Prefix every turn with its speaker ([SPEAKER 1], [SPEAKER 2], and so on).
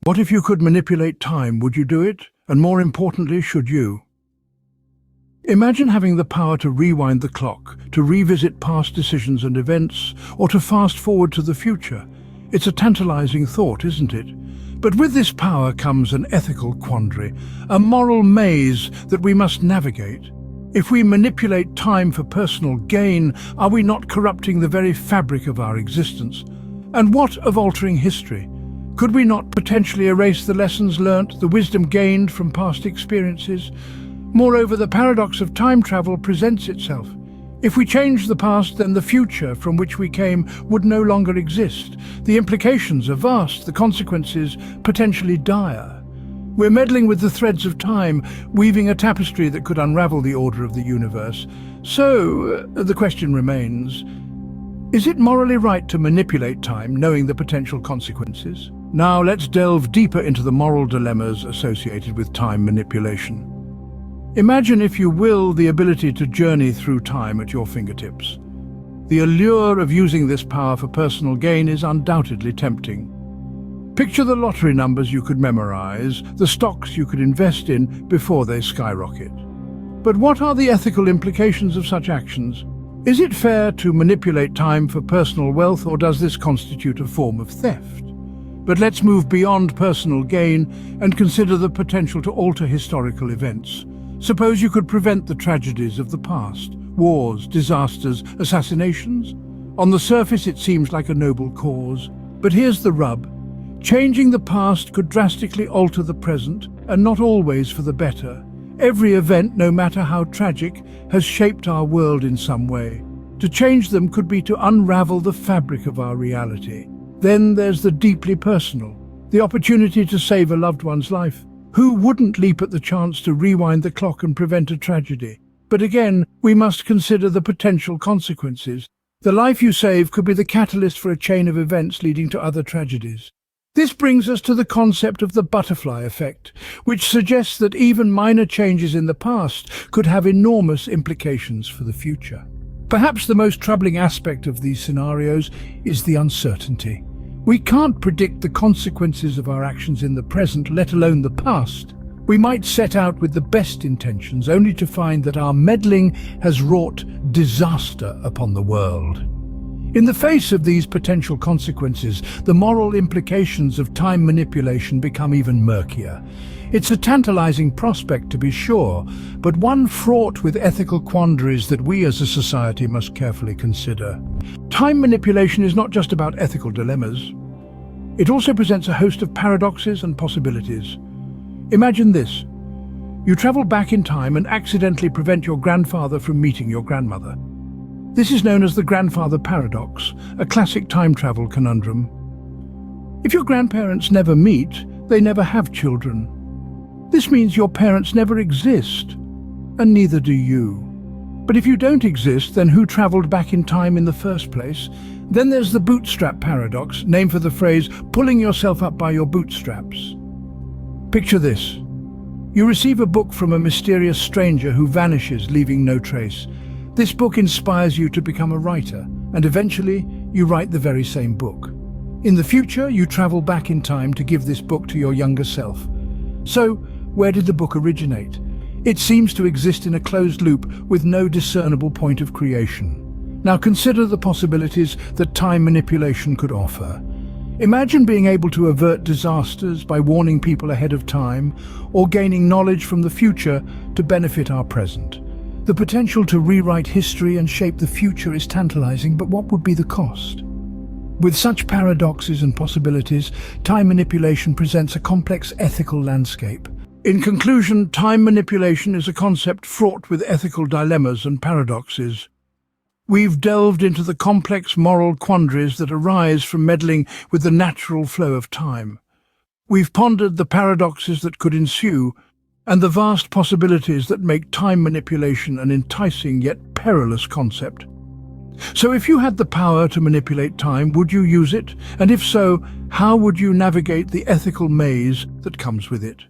[SPEAKER 1] What if you could manipulate time? Would you do it? And more importantly, should you? Imagine having the power to rewind the clock, to revisit past decisions and events, or to fast forward to the future. It's a tantalizing thought, isn't it? But with this power comes an ethical quandary, a moral maze that we must navigate. If we manipulate time for personal gain, are we not corrupting the very fabric of our existence? And what of altering history? Could we not potentially erase the lessons learnt, the wisdom gained from past experiences? Moreover, the paradox of time travel presents itself. If we change the past, then the future from which we came would no longer exist. The implications are vast, the consequences potentially dire. We're meddling with the threads of time, weaving a tapestry that could unravel the order of the universe. So, the question remains, is it morally right to manipulate time, knowing the potential consequences? Now let's delve deeper into the moral dilemmas associated with time manipulation. Imagine, if you will, the ability to journey through time at your fingertips. The allure of using this power for personal gain is undoubtedly tempting. Picture the lottery numbers you could memorize, the stocks you could invest in before they skyrocket. But what are the ethical implications of such actions? Is it fair to manipulate time for personal wealth, or does this constitute a form of theft? But let's move beyond personal gain and consider the potential to alter historical events. Suppose you could prevent the tragedies of the past, wars, disasters, assassinations. On the surface, it seems like a noble cause. But here's the rub. Changing the past could drastically alter the present, and not always for the better. Every event, no matter how tragic, has shaped our world in some way. To change them could be to unravel the fabric of our reality. Then there's the deeply personal, the opportunity to save a loved one's life. Who wouldn't leap at the chance to rewind the clock and prevent a tragedy? But again, we must consider the potential consequences. The life you save could be the catalyst for a chain of events leading to other tragedies. This brings us to the concept of the butterfly effect, which suggests that even minor changes in the past could have enormous implications for the future. Perhaps the most troubling aspect of these scenarios is the uncertainty. We can't predict the consequences of our actions in the present, let alone the past. We might set out with the best intentions, only to find that our meddling has wrought disaster upon the world. In the face of these potential consequences, the moral implications of time manipulation become even murkier. It's a tantalizing prospect, to be sure, but one fraught with ethical quandaries that we as a society must carefully consider. Time manipulation is not just about ethical dilemmas. It also presents a host of paradoxes and possibilities. Imagine this. You travel back in time and accidentally prevent your grandfather from meeting your grandmother. This is known as the grandfather paradox, a classic time travel conundrum. If your grandparents never meet, they never have children. This means your parents never exist, and neither do you. But if you don't exist, then who traveled back in time in the first place? Then there's the bootstrap paradox, named for the phrase, pulling yourself up by your bootstraps. Picture this. You receive a book from a mysterious stranger who vanishes, leaving no trace. This book inspires you to become a writer, and eventually you write the very same book. In the future, you travel back in time to give this book to your younger self. So, where did the book originate? It seems to exist in a closed loop with no discernible point of creation. Now consider the possibilities that time manipulation could offer. Imagine being able to avert disasters by warning people ahead of time, or gaining knowledge from the future to benefit our present. The potential to rewrite history and shape the future is tantalizing, but what would be the cost? With such paradoxes and possibilities, time manipulation presents a complex ethical landscape. In conclusion, time manipulation is a concept fraught with ethical dilemmas and paradoxes. We've delved into the complex moral quandaries that arise from meddling with the natural flow of time. We've pondered the paradoxes that could ensue, and the vast possibilities that make time manipulation an enticing yet perilous concept. So if you had the power to manipulate time, would you use it? And if so, how would you navigate the ethical maze that comes with it?